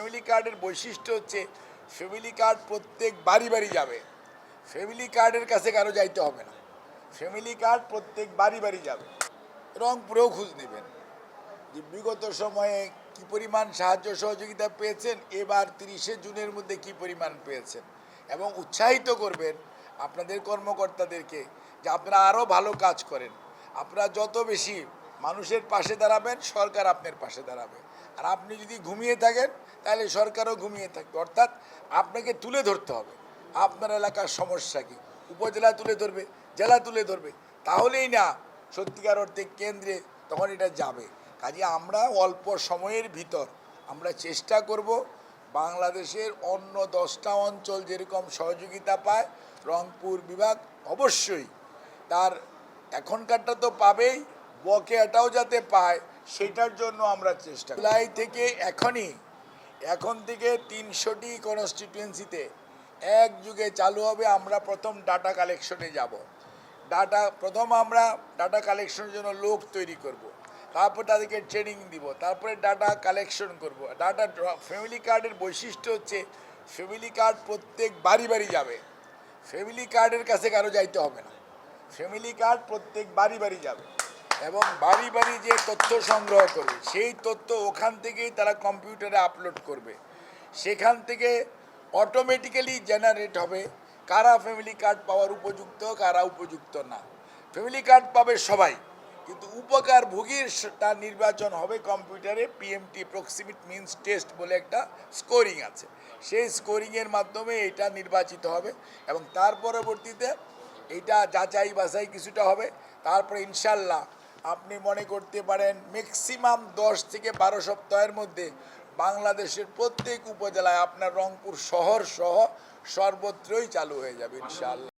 Family কার্ডের বৈশিষ্ট্য হচ্ছে ফ্যামিলি কার্ড প্রত্যেক বাড়ি বাড়ি যাবে। ফ্যামিলি কার্ডের কাছে কারো যাইতে হবে না। ফ্যামিলি কার্ড প্রত্যেক বাড়ি বাড়ি যাবে। রংপুরেও খোঁজ নেবেন যে বিগত সময়ে কি পরিমাণ সাহায্য সহযোগিতা পেয়েছেন, এবার 30শে জুনের মধ্যে কি পরিমাণ পেয়েছেন, এবং উৎসাহিত করবেন আপনাদের কর্মকর্তাদেরকে যে আপনারা আরও ভালো কাজ করেন। আপনারা যত বেশি মানুষের পাশে দাঁড়াবেন, সরকার আপনার পাশে দাঁড়াবে। আর আপনি যদি ঘুমিয়ে থাকেন তাহলে সরকারও ঘুমিয়ে থাকবে। অর্থাৎ আপনাকে তুলে ধরতে হবে আপনার এলাকার সমস্যা কি, উপজেলা তুলে ধরবে, জেলা তুলে ধরবে, তাহলেই না সত্যিকার অর্থে কেন্দ্রে তখন এটা যাবে। কাজে আমরা অল্প সময়ের ভিতর আমরা চেষ্টা করব বাংলাদেশের অন্য 10টা অঞ্চল যেরকম সহযোগিতা পায়, রংপুর বিভাগ অবশ্যই তার এখনকারটা তো পাবেই, বকেয়াটাও যাতে পায় সেটার জন্য আমরা চেষ্টা করি। জুলাই থেকে এখন থেকে 300টি কনস্টিটুয়েন্সিতে একযুগে চালু হবে। আমরা প্রথম ডাটা কালেকশনে যাব। আমরা ডাটা কালেকশনের জন্য লোক তৈরি করব, তারপর তাদেরকে ট্রেনিং দিব, তারপরে ডাটা কালেকশন করব। ফ্যামিলি কার্ডের বৈশিষ্ট্য হচ্ছে ফ্যামিলি কার্ড প্রত্যেক বাড়ি বাড়ি যাবে। ফ্যামিলি কার্ডের কাছে কারো যাইতে হবে না। ফ্যামিলি কার্ড প্রত্যেক বাড়ি বাড়ি যাবে এবং বাড়ি বাড়ি যে তথ্য সংগ্রহ করবে সেই তথ্য ওখান থেকেই তারা কম্পিউটারে আপলোড করবে। সেখান থেকে অটোমেটিক্যালি জেনারেট হবে কারা ফ্যামিলি কার্ড পাওয়ার উপযুক্ত, কারা উপযুক্ত না। ফ্যামিলি কার্ড পাবে সবাই, কিন্তু উপকারভোগীর তার নির্বাচন হবে কম্পিউটারে। পিএমটি প্রক্সিমিটি মিনস টেস্ট বলে একটা স্কোরিং আছে, সেই স্কোরিংয়ের মাধ্যমে এটা নির্বাচিত হবে এবং তার পরবর্তীতে এটা যাচাই বাছাই কিছুটা হবে। তারপরে ইনশাল্লাহ আপনি মনে করতে পারেন ম্যাক্সিমাম 10 থেকে 12 সপ্তাহের মধ্যে বাংলাদেশের প্রত্যেক উপজেলায় আপনার রংপুর শহর সহ সর্বত্রই চালু হয়ে যাবে ইনশাআল্লাহ।